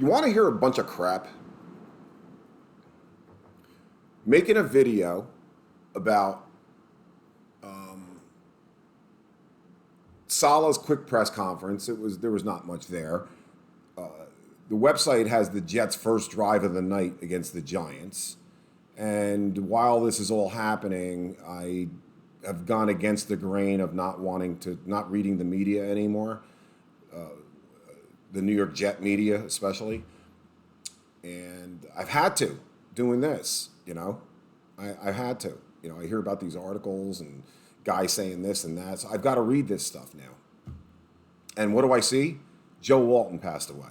You want to hear a bunch of crap? Making a video about Saleh's quick press conference. There was not much there. The website has the Jets' first drive of the night against the Giants, and while this is all happening, I have gone against the grain of not reading the media anymore, the New York Jet media especially, and I've had to doing this. I've had to. I hear about these articles and guys saying this and that, so I've got to read this stuff now. And what do I see? Joe Walton passed away.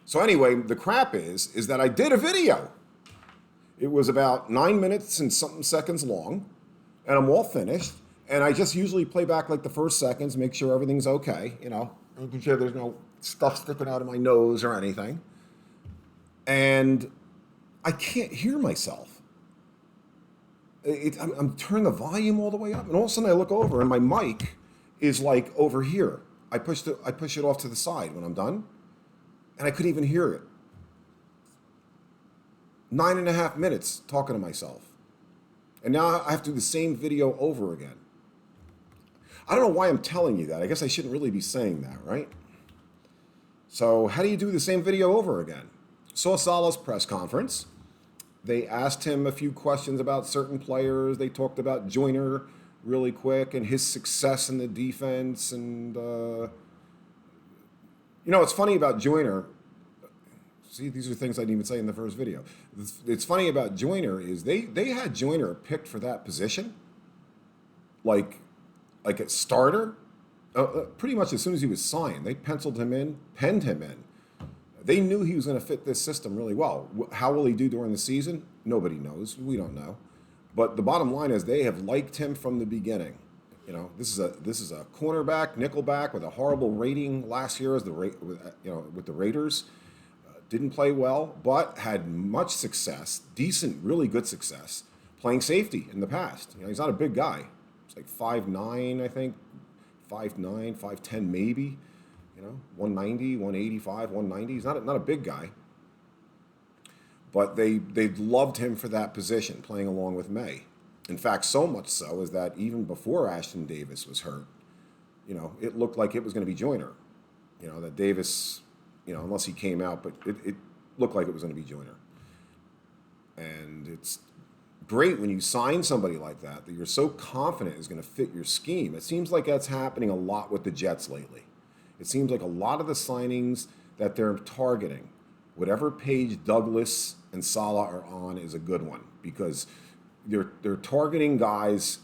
So anyway, the crap is that I did a video. It was about 9 minutes and something seconds long, and I'm all finished. And I just usually play back like the first seconds, make sure everything's okay, making sure there's no stuff sticking out of my nose or anything. And I can't hear myself. I'm turning the volume all the way up, and all of a sudden I look over, and my mic is like over here. I push it off to the side when I'm done, and I couldn't even hear it. 9.5 minutes talking to myself. And now I have to do the same video over again. I don't know why I'm telling you that. I guess I shouldn't really be saying that, right? So how do you do the same video over again? Saw Saleh's press conference. They asked him a few questions about certain players. They talked about Joyner really quick and his success in the defense. And, it's funny about Joyner. See, these are things I didn't even say in the first video. It's funny about Joyner is they had Joyner picked for that position, like a starter, pretty much as soon as he was signed. They penciled him in, penned him in. They knew he was going to fit this system really well. How will he do during the season? Nobody knows. We don't know. But the bottom line is they have liked him from the beginning. This is a cornerback, nickelback with a horrible rating last year with the Raiders. Didn't play well, but had much success, decent, really good success, playing safety in the past. He's not a big guy. He's like 5'9", I think, 5'9", 5'10", maybe. 190, 185, 190. He's not a big guy. But they loved him for that position, playing along with May. In fact, so much so is that even before Ashton Davis was hurt, it looked like it was going to be Joyner. That Davis, unless he came out, but it looked like it was going to be Joyner. And it's great when you sign somebody like that you're so confident is going to fit your scheme. It seems like that's happening a lot with the Jets lately. It seems like a lot of the signings that they're targeting, whatever page Douglas and Saleh are on is a good one, because they're targeting guys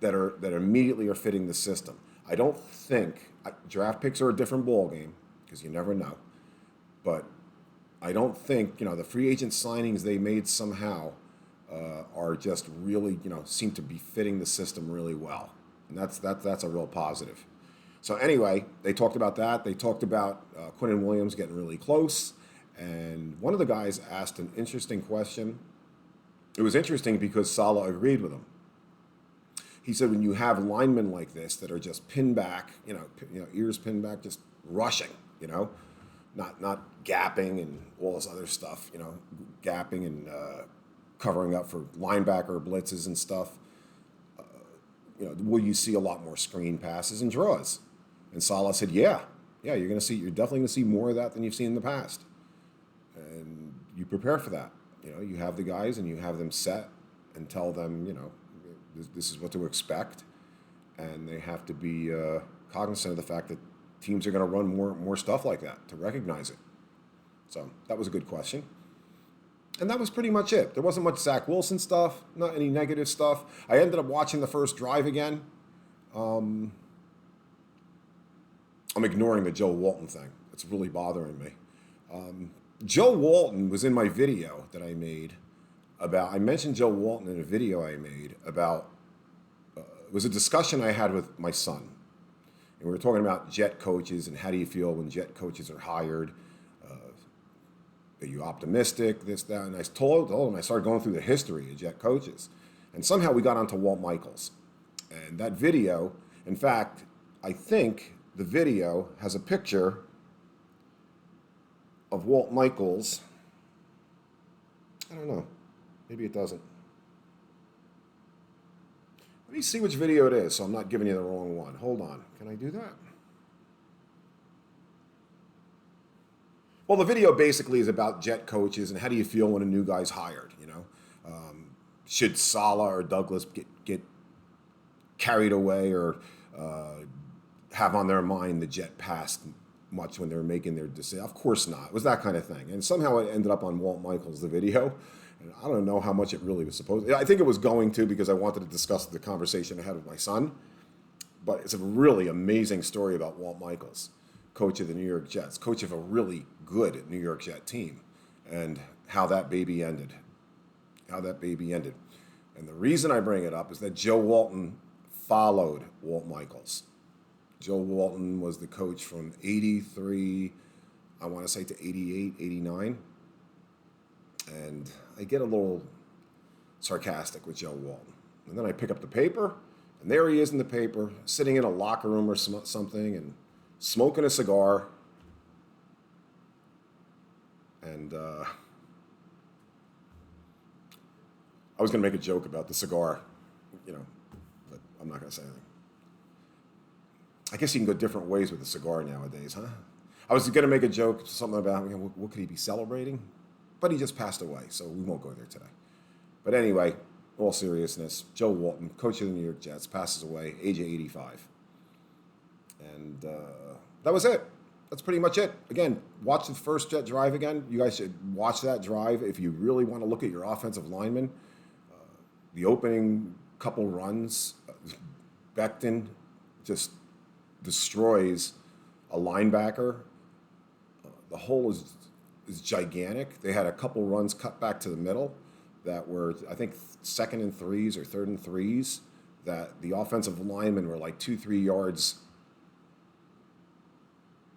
that immediately are fitting the system. I don't think draft picks are a different ballgame, because you never know. But I don't think, the free agent signings they made somehow are just really, seem to be fitting the system really well. And that's a real positive. So anyway, they talked about that. They talked about Quinnen Williams getting really close. And one of the guys asked an interesting question. It was interesting because Saleh agreed with him. He said, when you have linemen like this that are just pinned back, ears pinned back, just rushing, not gapping and all this other stuff, gapping and covering up for linebacker blitzes and stuff. Will you see a lot more screen passes and draws? And Saleh said, yeah, you're definitely going to see more of that than you've seen in the past. And you prepare for that. You have the guys and you have them set and tell them, this is what to expect. And they have to be cognizant of the fact that teams are going to run more stuff like that to recognize it. So that was a good question. And that was pretty much it. There wasn't much Zach Wilson stuff, not any negative stuff. I ended up watching the first drive again. I'm ignoring the Joe Walton thing. It's really bothering me. Joe Walton was in my video that I made about, I mentioned Joe Walton in a video I made about, it was a discussion I had with my son. And we were talking about Jet coaches and how do you feel when Jet coaches are hired. Are you optimistic, this, that? And I told him, I started going through the history of Jet coaches. And somehow we got onto Walt Michaels. And that video, in fact, I think the video has a picture of Walt Michaels. I don't know. Maybe it doesn't. Let me see which video it is so I'm not giving you the wrong one. Hold on. Can I do that? Well, the video basically is about jet coaches and how do you feel when a new guy's hired, you know? Should Saleh or Douglas get carried away or have on their mind the jet past much when they were making their decision? Of course not. It was that kind of thing. And somehow it ended up on Walt Michaels, the video. And I don't know how much it really was supposed to. I think it was going to because I wanted to discuss the conversation I had with my son. But it's a really amazing story about Walt Michaels, coach of the New York Jets, coach of a really good New York Jet team, and how that baby ended. How that baby ended. And the reason I bring it up is that Joe Walton followed Walt Michaels. Joe Walton was the coach from 83, I want to say, to 88, 89. And I get a little sarcastic with Joe Walton. And then I pick up the paper, and there he is in the paper, sitting in a locker room or something, and smoking a cigar. And I was going to make a joke about the cigar, you know, but I'm not going to say anything. I guess you can go different ways with a cigar nowadays, huh? I was going to make a joke, something about, you know, what could he be celebrating? But he just passed away, so we won't go there today. But anyway, all seriousness, Joe Walton, coach of the New York Jets, passes away, age of 85. And that was it. That's pretty much it. Again, watch the first Jet drive again. You guys should watch that drive if you really want to look at your offensive linemen. The opening couple runs, Becton just destroys a linebacker. The hole is gigantic. They had a couple runs cut back to the middle that were, I think, 2nd and 3s or 3rd and 3s, that the offensive linemen were like 2-3 yards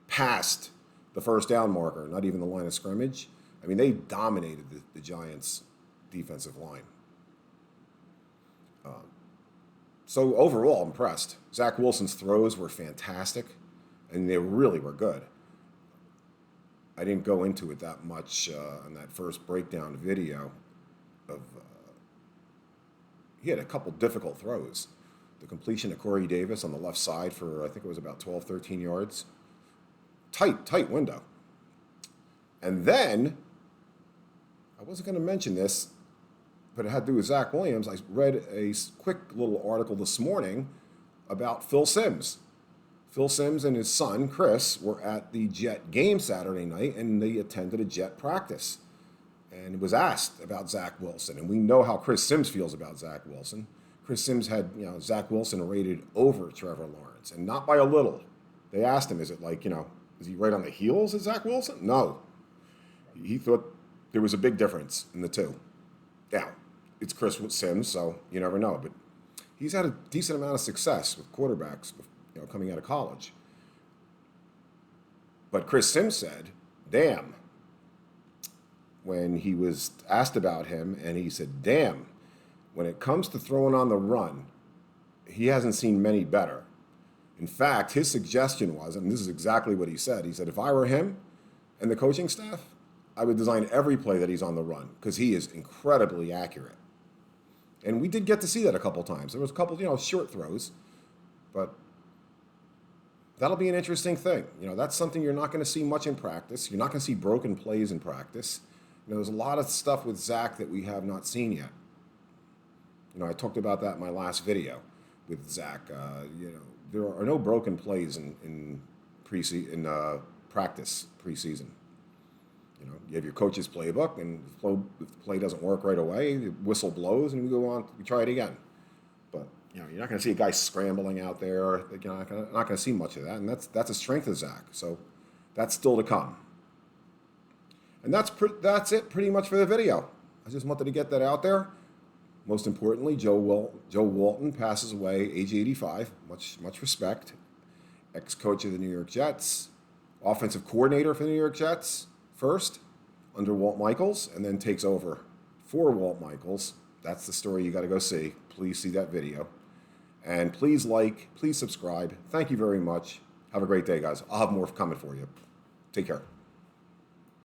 past the first down marker, not even the line of scrimmage. I mean, they dominated the Giants' defensive line. So overall, impressed. Zach Wilson's throws were fantastic, and they really were good. I didn't go into it that much in that first breakdown video. He had a couple difficult throws. The completion to Corey Davis on the left side for, I think it was about 12, 13 yards. Tight window. And then, I wasn't going to mention this, but it had to do with Zach Williams. I read a quick little article this morning about Phil Simms. Phil Simms and his son, Chris, were at the Jet game Saturday night, and they attended a Jet practice. And was asked about Zach Wilson. And we know how Chris Simms feels about Zach Wilson. Chris Simms had, Zach Wilson rated over Trevor Lawrence, and not by a little. They asked him, is it like, is he right on the heels of Zach Wilson? No. He thought there was a big difference in the two. Now, it's Chris Simms, so you never know. But he's had a decent amount of success with quarterbacks, coming out of college. But Chris Simms said, damn, when he was asked about him, and he said, damn, when it comes to throwing on the run, he hasn't seen many better. In fact, his suggestion was, and this is exactly what he said, if I were him and the coaching staff, I would design every play that he's on the run, because he is incredibly accurate. And we did get to see that a couple times. There was a couple, short throws, but that'll be an interesting thing. That's something you're not going to see much in practice. You're not going to see broken plays in practice. There's a lot of stuff with Zach that we have not seen yet. I talked about that in my last video with Zach. There are no broken plays in practice preseason. You have your coach's playbook, and if the play doesn't work right away, the whistle blows, and we go on, we try it again. But you're not going to see a guy scrambling out there. You're not going to see much of that, and that's a strength of Zach. So that's still to come. And that's it pretty much for the video. I just wanted to get that out there. Most importantly, Joe Walton passes away, age 85. Much respect. Ex-coach of the New York Jets, offensive coordinator for the New York Jets first under Walt Michaels, and then takes over for Walt Michaels. That's the story you got to go see. Please see that video. And please like, please subscribe. Thank you very much. Have a great day, guys. I'll have more coming for you. Take care.